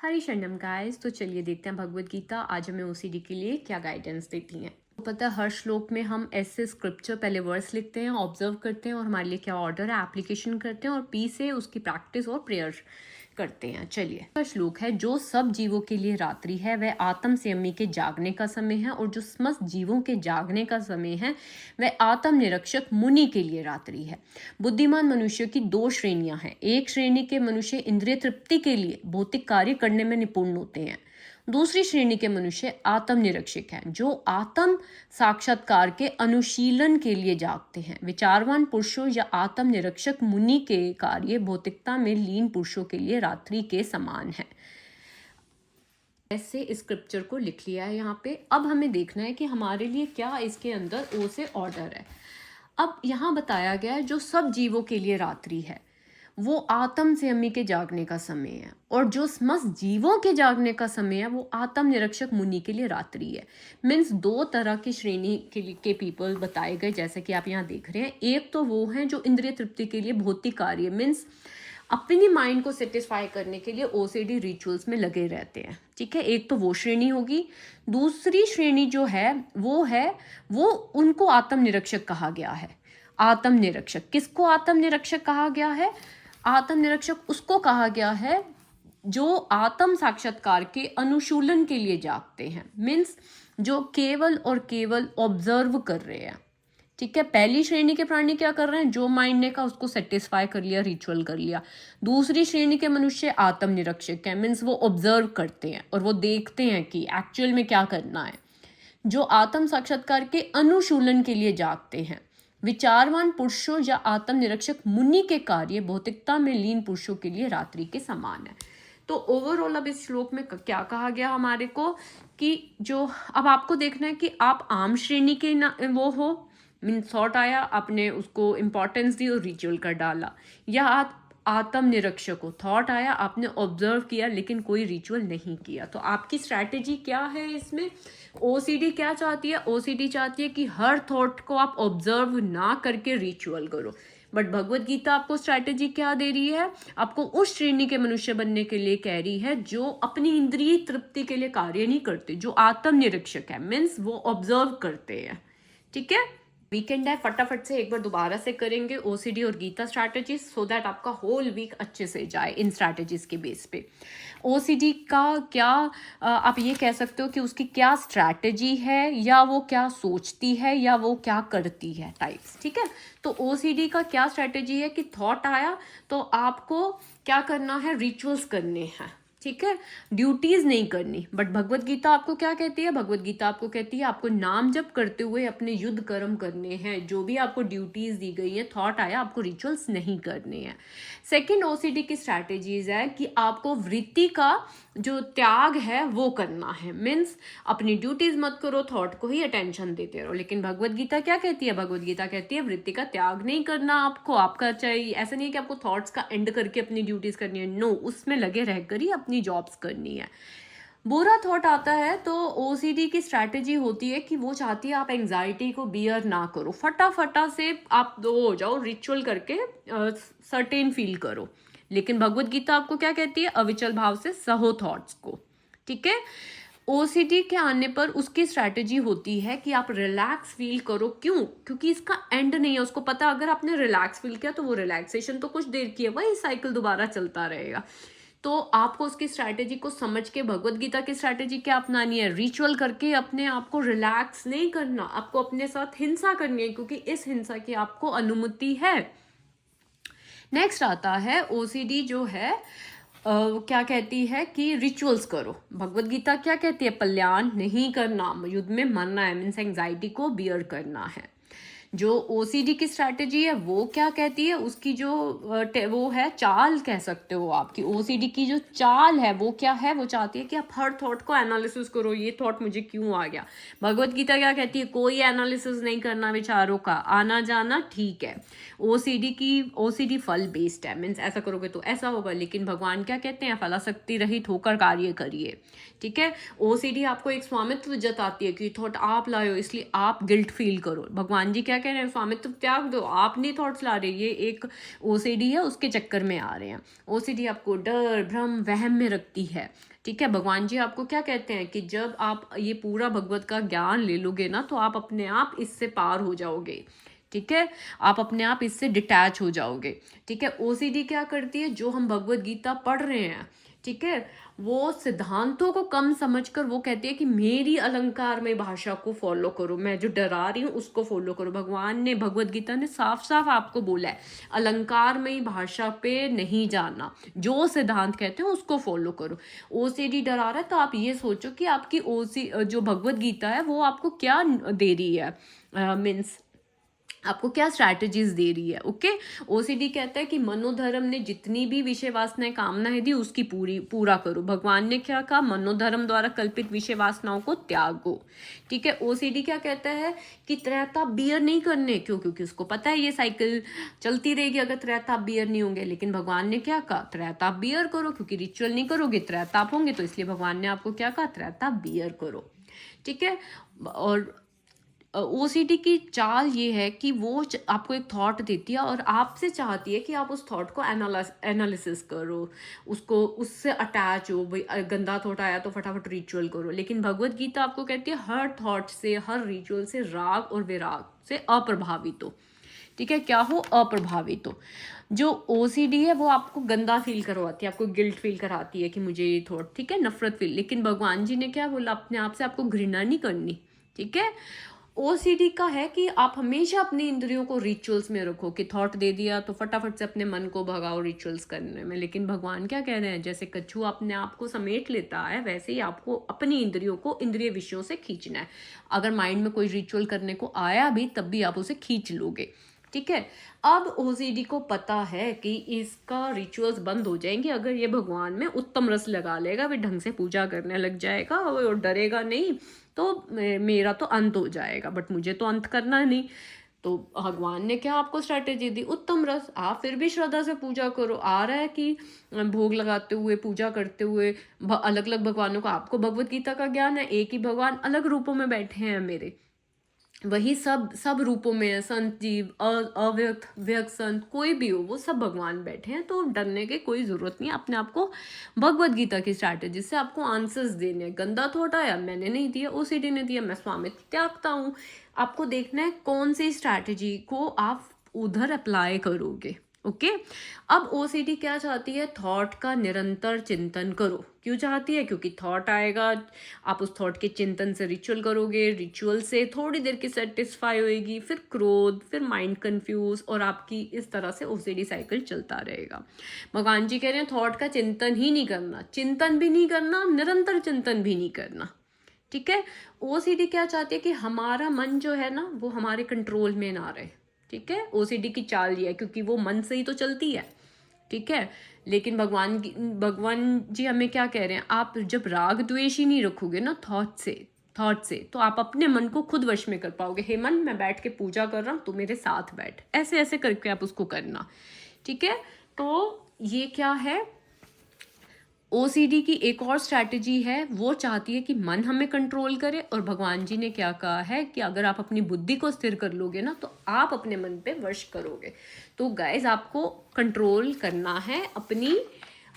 हरी शरणम गाइस। तो चलिए देखते हैं भगवत गीता आज हमें ओसीडी के लिए क्या गाइडेंस देती हैं। तो पता है हर श्लोक में हम ऐसे स्क्रिप्चर पहले वर्ड्स लिखते हैं, ऑब्जर्व करते हैं और हमारे लिए क्या ऑर्डर है एप्लीकेशन करते हैं और पी से उसकी प्रैक्टिस और प्रेयर करते हैं। चलिए का श्लोक है, जो सब जीवों के लिए रात्रि है वह आत्म संयमी के जागने का समय है और जो समस्त जीवों के जागने का समय है वह आत्म निरीक्षक मुनि के लिए रात्रि है। बुद्धिमान मनुष्य की दो श्रेणियां हैं। एक श्रेणी के मनुष्य इंद्रिय तृप्ति के लिए भौतिक कार्य करने में निपुण होते हैं। दूसरी श्रेणी के मनुष्य आत्म निरीक्षक हैं, जो आत्म साक्षात्कार के अनुशीलन के लिए जागते हैं। विचारवान पुरुषों या आत्म निरीक्षक मुनि के कार्य भौतिकता में लीन पुरुषों के लिए रात्रि के समान है। ऐसे स्क्रिप्चर को लिख लिया है यहाँ पे। अब हमें देखना है कि हमारे लिए क्या इसके अंदर ओ से ऑर्डर है। अब यहाँ बताया गया है जो सब जीवों के लिए रात्रि है वो आत्म संयमी के जागने का समय है और जो समस्त जीवों के जागने का समय है वो आत्म निरीक्षक मुनि के लिए रात्रि है। मीन्स दो तरह की श्रेणी के पीपल बताए गए जैसे कि आप यहाँ देख रहे हैं। एक तो वो हैं जो इंद्रिय तृप्ति के लिए भौतिक कार्य मीन्स अपनी माइंड को सेटिस्फाई करने के लिए ओसीडी रिचुअल्स में लगे रहते हैं, ठीक है। एक तो वो श्रेणी होगी। दूसरी श्रेणी जो है वो उनको आत्म निरीक्षक कहा गया है। आत्म निरीक्षक किसको आत्म निरीक्षक कहा गया है? आत्म निरीक्षक उसको कहा गया है जो आत्म साक्षात्कार के अनुशूलन के लिए जागते हैं। मीन्स जो केवल और केवल ऑब्जर्व कर रहे हैं, ठीक है। पहली श्रेणी के प्राणी क्या कर रहे हैं? जो माइंड ने कहा उसको सेटिस्फाई कर लिया, रिचुअल कर लिया। दूसरी श्रेणी के मनुष्य आत्म निरीक्षक है, मीन्स वो ऑब्जर्व करते हैं और वो देखते हैं कि एक्चुअल में क्या करना है। जो आत्म साक्षात्कार के अनुशूलन के लिए जागते हैं। विचारवान पुरुषों या आत्म निरीक्षक मुनि के कार्य भौतिकता में लीन पुरुषों के लिए रात्रि के समान है। तो ओवरऑल अब इस श्लोक में क्या कहा गया हमारे को कि जो अब आपको देखना है कि आप आम श्रेणी के वो हो, मीन थॉट आया, आपने उसको इम्पोर्टेंस दी और रिचुअल कर डाला, या आप आत्म निरीक्षक हो, थॉट आया आपने ऑब्जर्व किया लेकिन कोई रिचुअल नहीं किया। तो आपकी स्ट्रैटेजी क्या है इसमें? ओसीडी क्या चाहती है? ओसीडी चाहती है कि हर थॉट को आप ऑब्जर्व ना करके रिचुअल करो। बट भगवत गीता आपको स्ट्रैटेजी क्या दे रही है? आपको उस श्रेणी के मनुष्य बनने के लिए कह रही है जो अपनी इंद्रिय तृप्ति के लिए कार्य नहीं करते, जो आत्म निरीक्षक है, मीन्स वो ऑब्जर्व करते हैं, ठीक है। वीकेंड है, फटाफट से एक बार दोबारा से करेंगे ओसीडी और गीता स्ट्रैटेजीज सो दैट आपका होल वीक अच्छे से जाए इन स्ट्रैटेजीज के बेस पे। ओसीडी का क्या आप ये कह सकते हो कि उसकी क्या स्ट्रैटेजी है, या वो क्या सोचती है, या वो क्या करती है टाइप्स, ठीक है। तो ओसीडी का क्या स्ट्रैटेजी है कि थॉट आया तो आपको क्या करना है? रिचुअल्स करने हैं, ठीक है, ड्यूटीज नहीं करनी। बट भगवत गीता आपको क्या कहती है? भगवत गीता आपको कहती है आपको नाम जप करते हुए अपने युद्ध कर्म करने हैं। जो भी आपको ड्यूटीज दी गई हैं, थॉट आया, आपको रिचुअल्स नहीं करने हैं। सेकंड ओसीडी की स्ट्रैटेजीज है कि आपको वृत्ति का जो त्याग है वो करना है। मीन्स अपनी ड्यूटीज मत करो, थॉट को ही अटेंशन देते रहो। लेकिन भगवत गीता क्या कहती है? भगवत गीता कहती है वृत्ति का त्याग नहीं करना आपको। आपका चाहिए ऐसा नहीं है कि आपको थॉट्स का एंड करके अपनी ड्यूटीज करनी है, नो, उसमें लगे रहकर ही अपनी जॉब्स करनी है। बुरा थॉट आता है तो ओसीडी की स्ट्रैटेजी होती है कि वो चाहती है आप एंजाइटी को बियर ना करो, फटाफटा से आप दो हो जाओ, रिचुअल करके सर्टेन फील करो। लेकिन भगवत गीता आपको क्या कहती है? अविचल भाव से सहो थॉट्स को, ठीक है। ओसीडी के आने पर उसकी स्ट्रैटेजी होती है कि आप रिलैक्स फील करो। क्यों? क्योंकि इसका एंड नहीं है। उसको पता अगर आपने रिलैक्स फील किया तो वो रिलैक्सेशन तो कुछ देर की है, वही साइकिल दोबारा चलता रहेगा। तो आपको उसकी स्ट्रैटेजी को समझ के भगवत गीता की स्ट्रैटेजी क्या अपनानी है? रिचुअल करके अपने आप को रिलैक्स नहीं करना, आपको अपने साथ हिंसा करनी है, क्योंकि इस हिंसा की आपको अनुमति है। नेक्स्ट आता है ओसीडी जो है क्या कहती है कि रिचुअल्स करो। भगवत गीता क्या कहती है? कल्याण नहीं करना, युद्ध में मरना है, मीन्स एंजाइटी को बियर करना है। जो ओसीडी की स्ट्रैटेजी है वो क्या कहती है? उसकी जो वो है चाल कह सकते हो, आपकी ओसीडी की जो चाल है वो क्या है? वो चाहती है कि आप हर थॉट को एनालिसिस करो, ये थॉट मुझे क्यों आ गया। भगवत गीता क्या कहती है? कोई एनालिसिस नहीं करना विचारों का, आना जाना ठीक है। ओसीडी फल बेस्ड है, मीन्स ऐसा करोगे तो ऐसा होगा। लेकिन भगवान क्या कहते हैं? फलासक्ति रहित होकर कार्य करिए, ठीक है। ओसीडी आपको एक स्वामित्व जताती है कि थॉट आप लाए हो इसलिए आप गिल्ट फील करो। भगवान जी क्या कह रहे हैं, स्वामित्व त्याग दो, आप नहीं थॉट्स ला रहे, ये एक ओसीडी है उसके चक्कर में आ रहे हैं। ओसीडी आपको डर भ्रम वहम में रखती है, ठीक है। भगवान जी आपको क्या कहते हैं कि जब आप ये पूरा भगवत का ज्ञान ले लोगे ना तो आप अपने आप इससे पार हो जाओगे, ठीक है, आप अपने आप इससे डिटैच हो जाओगे, ठीक है। ओसीडी क्या करती है, जो हम भगवत गीता पढ़ रहे हैं, ठीक है, वो सिद्धांतों को कम समझकर वो कहती है कि मेरी अलंकारमय भाषा को फॉलो करो, मैं जो डरा रही हूँ उसको फॉलो करो। भगवान ने, भगवत गीता ने साफ साफ आपको बोला है अलंकारमय भाषा पे नहीं जाना, जो सिद्धांत कहते हैं उसको फॉलो करो। ओसीडी डरा रहा है तो आप ये सोचो कि आपकी जो भगवत गीता है वो आपको क्या दे रही है, मीन्स आपको क्या स्ट्रैटेजीज दे रही है, ओके। ओसीडी कहता है कि मनोधर्म ने जितनी भी विषय वासनाएं कामनाएं दी उसकी पूरा करो। भगवान ने क्या कहा, मनोधर्म द्वारा कल्पित विषय वासनाओं को त्यागो, ठीक है। ओसीडी क्या कहता है कि त्रैताप बियर नहीं करने, क्यों, क्योंकि उसको पता है ये साइकिल चलती रहेगी अगर त्रैताप बियर नहीं होंगे। लेकिन भगवान ने क्या कहा, त्रैताप बियर करो, क्योंकि रिचुअल नहीं करोगे त्रैताप होंगे, तो इसलिए भगवान ने आपको क्या कहा, त्रैताप बियर करो, ठीक है। और ओसीडी की चाल ये है कि वो आपको एक थॉट देती है और आपसे चाहती है कि आप उस थॉट को एनालिसिस करो, उसको उससे अटैच हो, भाई गंदा थॉट आया तो फटाफट रिचुअल करो। लेकिन भगवत गीता आपको कहती है हर थॉट से, हर रिचुअल से राग और विराग से अप्रभावित हो, ठीक है, क्या हो, अप्रभावित हो। जो ओसीडी है वो आपको गंदा फील करवाती है, आपको गिल्ट फील कराती है कि मुझे ये थॉट, ठीक है, नफरत फील। लेकिन भगवान जी ने क्या बोला, अपने आप से आपको घृणा नहीं करनी, ठीक है। ओसीडी का है कि आप हमेशा अपनी इंद्रियों को रिचुअल्स में रखो, कि थॉट दे दिया तो फटाफट से अपने मन को भगाओ रिचुअल्स करने में। लेकिन भगवान क्या कह रहे हैं, जैसे कछुआ अपने आप को समेट लेता है वैसे ही आपको अपनी इंद्रियों को इंद्रिय विषयों से खींचना है। अगर माइंड में कोई रिचुअल करने को आया भी तब भी आप उसे खींच लोगे, ठीक है। अब ओसीडी को पता है कि इसका रिचुअल्स बंद हो जाएंगे अगर ये भगवान में उत्तम रस लगा लेगा, वे ढंग से पूजा करने लग जाएगा और डरेगा नहीं, तो मेरा तो अंत हो जाएगा, बट मुझे तो अंत करना नहीं। तो भगवान ने क्या आपको स्ट्रैटेजी दी, उत्तम रस, आप फिर भी श्रद्धा से पूजा करो। आ रहा है कि भोग लगाते हुए, पूजा करते हुए अलग अलग भगवानों का, आपको भगवत गीता का ज्ञान है, एक ही भगवान अलग रूपों में बैठे हैं मेरे, वही सब रूपों में है, संत जीव, अव्यक्त व्यक्त संत, कोई भी हो वो सब भगवान बैठे हैं। तो डरने की कोई ज़रूरत नहीं है, अपने आप को भगवत गीता की स्ट्रैटेजी से आपको आंसर्स देने हैं। गंदा थॉट आया, मैंने नहीं दिया, ओसीडी ने दिया, मैं स्वामित्व त्यागता हूँ। आपको देखना है कौन सी स्ट्रैटेजी को आप उधर अप्लाई करोगे, ओके। अब ओसीडी क्या चाहती है, थॉट का निरंतर चिंतन करो। क्यों चाहती है, क्योंकि थॉट आएगा, आप उस थॉट के चिंतन से रिचुअल करोगे, रिचुअल से थोड़ी देर की सेटिस्फाई होएगी, फिर क्रोध, फिर माइंड कंफ्यूज, और आपकी इस तरह से ओसीडी साइकिल चलता रहेगा। भगवान जी कह रहे हैं थॉट का चिंतन ही नहीं करना, चिंतन भी नहीं करना, निरंतर चिंतन भी नहीं करना, ठीक है। ओसीडी क्या चाहती है कि हमारा मन जो है ना वो हमारे कंट्रोल में ना रहे, ठीक है। ओसीडी की चाल ये है, क्योंकि वो मन से ही तो चलती है, ठीक है। लेकिन भगवान जी हमें क्या कह रहे हैं, आप जब राग द्वेष ही नहीं रखोगे ना थॉट से तो आप अपने मन को खुद वश में कर पाओगे। हे मन, मैं बैठ के पूजा कर रहा हूँ, तू मेरे साथ बैठ, ऐसे ऐसे करके आप उसको करना, ठीक है। तो ये क्या है, ओसीडी की एक और स्ट्रैटेजी है, वो चाहती है कि मन हमें कंट्रोल करे। और भगवान जी ने क्या कहा है कि अगर आप अपनी बुद्धि को स्थिर कर लोगे ना तो आप अपने मन पे वश करोगे। तो गाइज आपको कंट्रोल करना है अपनी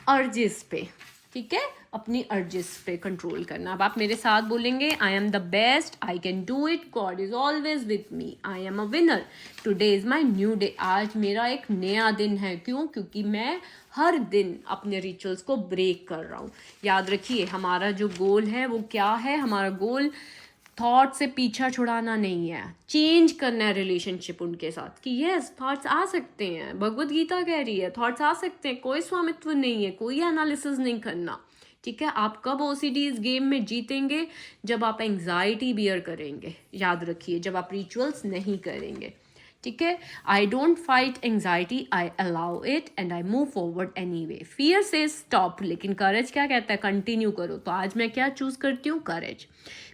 अर्जिस पे, ठीक है, अपनी अर्जिस पे कंट्रोल करना। अब आप मेरे साथ बोलेंगे, I am the best, I can do it, God is always with me, I am a winner, today is my new day, आज मेरा एक नया दिन है। क्यों, क्योंकि मैं हर दिन अपने रिचुअल्स को ब्रेक कर रहा हूँ। याद रखिए हमारा जो गोल है वो क्या है, हमारा गोल थॉट से पीछा छुड़ाना नहीं है, चेंज करना है रिलेशनशिप उनके साथ, कि यस थॉट्स आ सकते हैं, भगवत गीता कह रही है थॉट्स आ सकते हैं, कोई स्वामित्व नहीं है, कोई एनालिसिस नहीं करना, ठीक है। आप कब ओसीडी इस गेम में जीतेंगे, जब आप एंग्जाइटी बियर करेंगे, याद रखिए, जब आप रिचुअल्स नहीं करेंगे, ठीक है। I don't fight anxiety, I allow it and I move forward any way. Fear से स्टॉप, लेकिन करेज क्या कहता है, कंटिन्यू करो। तो आज मैं क्या चूज करती हूँ, करेज।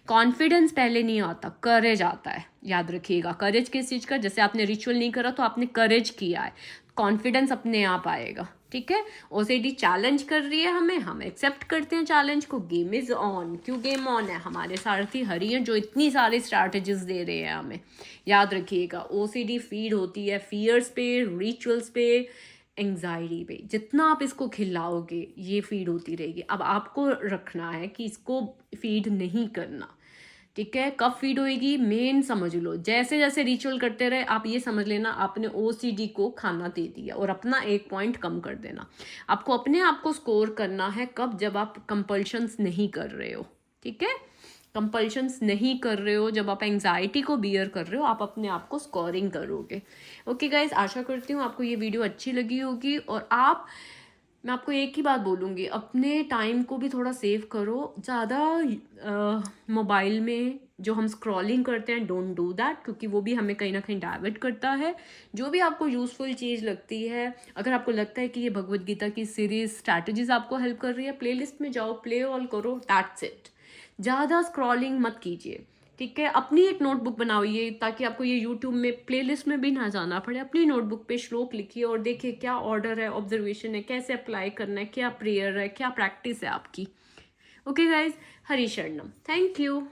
कॉन्फिडेंस पहले नहीं आता, करेज आता है, याद रखिएगा। करेज किस चीज़ का, जैसे आपने रिचुअल नहीं करा तो आपने करेज किया है, कॉन्फिडेंस अपने आप आएगा, ठीक है, ओसीडी चैलेंज कर रही है हमें, हम एक्सेप्ट करते हैं चैलेंज को। Game is on. क्यों गेम ऑन है? हमारे सारथी हरि हैं जो इतनी सारी स्ट्रैटेजीज दे रहे हैं हमें। याद रखिएगा, ओसीडी फीड होती है फियर्स पे, रिचुअल्स पे, एंग्जाइटी पे। जितना आप इसको खिलाओगे ये फीड होती रहेगी। अब आपको रखना है कि इसको फीड नहीं करना। ठीक है, कब फीड होएगी मेन समझ लो। जैसे जैसे रिचुअल करते रहे आप ये समझ लेना आपने ओसीडी को खाना दे दिया, और अपना 1 पॉइंट कम कर देना। आपको अपने आप को स्कोर करना है कब? जब आप कंपल्शंस नहीं कर रहे हो। ठीक है, कंपल्शंस नहीं कर रहे हो, जब आप एंग्जाइटी को बियर कर रहे हो, आप अपने आप को स्कोरिंग करोगे। ओके गाइज, आशा करती हूँ आपको ये वीडियो अच्छी लगी होगी। और मैं आपको एक ही बात बोलूँगी, अपने टाइम को भी थोड़ा सेव करो। ज़्यादा मोबाइल में जो हम स्क्रॉलिंग करते हैं, डोंट डू दैट, क्योंकि वो भी हमें कहीं ना कहीं डाइवर्ट करता है। जो भी आपको यूज़फुल चीज़ लगती है, अगर आपको लगता है कि ये भगवत गीता की सीरीज स्ट्रैटेजीज आपको हेल्प कर रही है, प्लेलिस्ट में जाओ, प्ले ऑल करो, दैट्स इट। ज़्यादा स्क्रॉलिंग मत कीजिए। ठीक है, अपनी एक नोटबुक बनाइए ताकि आपको ये यूट्यूब में प्लेलिस्ट में भी ना जाना पड़े। अपनी नोटबुक पे श्लोक लिखिए और देखिए क्या ऑर्डर है, ऑब्जर्वेशन है, कैसे अप्लाई करना है, क्या प्रेयर है, क्या प्रैक्टिस है आपकी। ओके गाइज, हरि शरणम, थैंक यू।